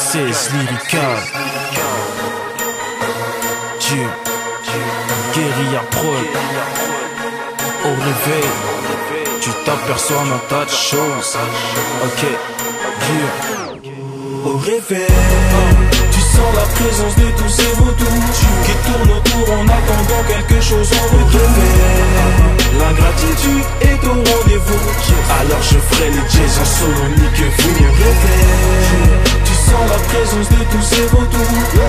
M16 lyrical. Dieu, guérilla prod. Au réveil, tu t'aperçois d'un tas de choses. Ok, Dieu. Au réveil, tu sens la présence de tous ces vautours qui tournent autour en attendant quelque chose en retour. L'ingratitude est au rendez-vous, alors je ferai les jazz en solo, niquez-vous. Au réveil, tu sens la présence de tous ces vautours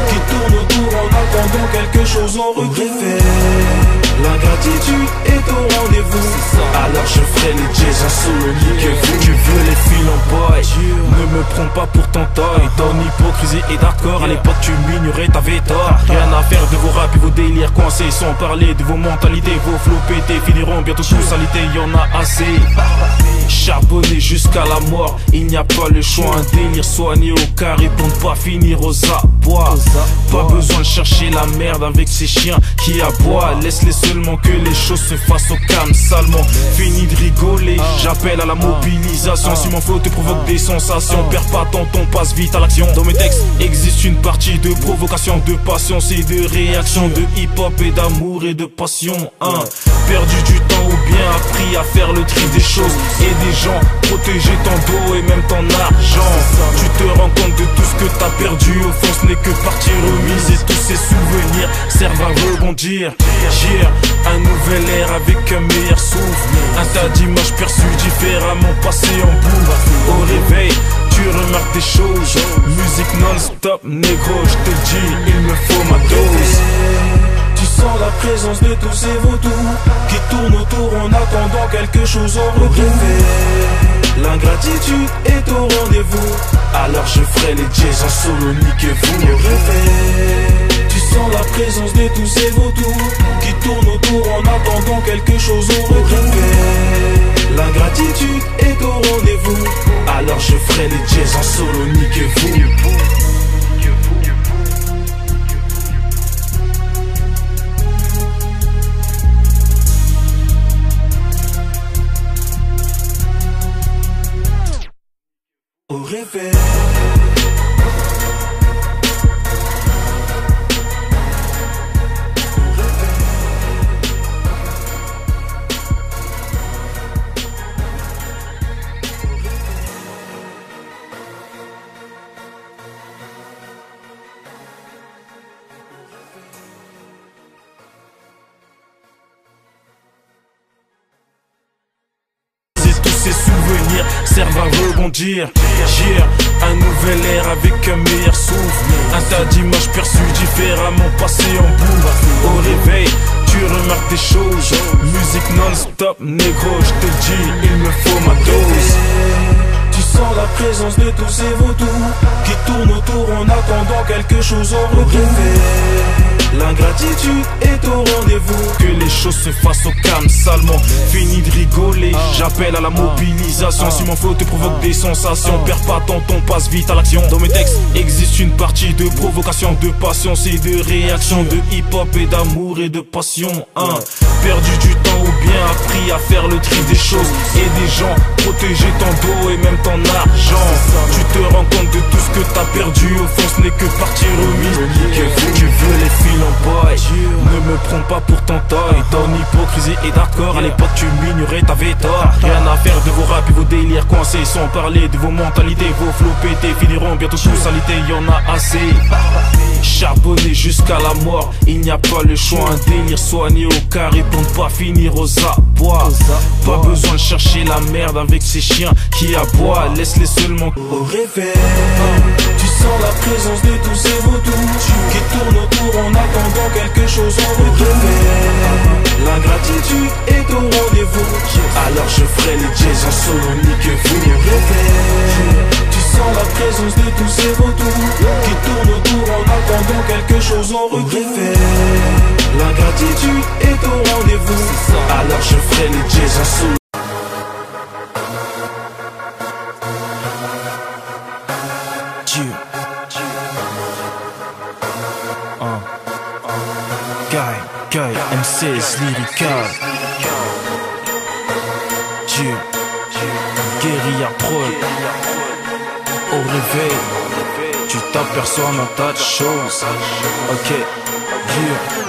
qui tournent autour en attendant quelque chose en retour. Au réveil, l'ingratitude est au rendez-vous, alors je ferai les jazz en solo, niquez-vous. Tu veux les fils en boy, ne me prends pas pour ton toy. Ton hypocrisie et d'hardcore, à l'époque tu m'ignorais, t'avais tort. Rien à faire de vos rap et vos délires coincés, sans parler de vos mentalités. Vos flots pétés finiront bientôt tous salités, y'en a assez. Charbonné jusqu'à la mort, il n'y a pas le choix. Un délire soigné au carré pour ne pas finir aux abois. Pas besoin de chercher la merde avec ces chiens qui aboient. Laisse-les seulement que les choses se fassent au calme salement. Fini de rigoler, j'appelle à la mobilisation. Si mon flow te provoque des sensations, perds pas ton temps, passe vite à l'action. Dans mes textes existe une partie de provocation, de patience et de réaction, de hip-hop et d'amour et de passion. Perdu du temps ou bien appris à faire le tri des choses et des gens, protéger ton dos et même ton argent. Tu te rends compte de tout ce que t'as perdu, au fond ce n'est que partie remise, et tous ces souvenirs servent à rebondir. Un nouvel air avec un meilleur souffle, un tas d'images perçues différemment passées en bout. Au réveil, tu remarques des choses, musique non-stop, négro, je te dis, il me faut ma dose. Tu sens la présence de tous ces vautours qui tournent autour en attendant quelque chose en retour. L'ingratitude est au rendez-vous, alors je ferai les jazz en solo, niquez-vous. Au réveil, tu sens la présence de tous ces vautours qui tournent autour en attendant quelque chose en retour. L'ingratitude est au rendez-vous, alors je ferai les jazz en solo, niquez-vous. Au réveil, ces souvenirs servent à rebondir. Un nouvel air avec un meilleur souffle, un tas d'images perçues différemment passées en bout. Au réveil, tu remarques des choses, musique non-stop, négro, je te dis, il me faut ma dose. Tu sens la présence de tous ces vautours qui tournent autour en attendant quelque chose en retour. L'ingratitude est au rendez-vous, que les choses se fassent au calme salement. Fini de rigoler, j'appelle à la mobilisation. Si mon flow te provoque des sensations, perds pas ton temps, passe vite à l'action. Dans mes textes existe une partie de provocation, de patience et de réaction, de hip-hop et d'amour et de passion. Perdu du temps ou bien appris à faire le tri des choses et des gens, protéger ton dos et même ton argent. Tu te rends compte de tout ce que t'as perdu, au fond ce n'est que partie remise. Tu veux les fils en boy, ne me prends pas pour ton toy. Ton hypocrisie et d'hardcore, à l'époque tu m'ignorais, t'avais tort. Rien à faire de vos rap et vos délires coincés, sans parler de vos mentalités. Vos flots pétés finiront bientôt tous salités, y'en a assez. Charbonné jusqu'à la mort, il n'y a pas le choix. Un délire soigné au carré pour ne pas finir aux abois. Pas besoin de chercher la merde avec ces chiens qui aboient. Laisse-les seulement au réveil. Tu sens la présence de tous ces vautours qui tournent autour en attendant quelque chose en retour. L'ingratitude est au rendez-vous, alors je ferai les jazz en solo, niquez-vous. Au réveil, tu sens la présence de tous ces vautours qui tournent autour en attendant quelque chose en retour. L'ingratitude est au rendez-vous, alors je ferai les jazz en solo. Guy, M16 lyrical. Dieu, guérilla prod. Au réveil, tu t'aperçois d'un tas de choses. Ok, yeah.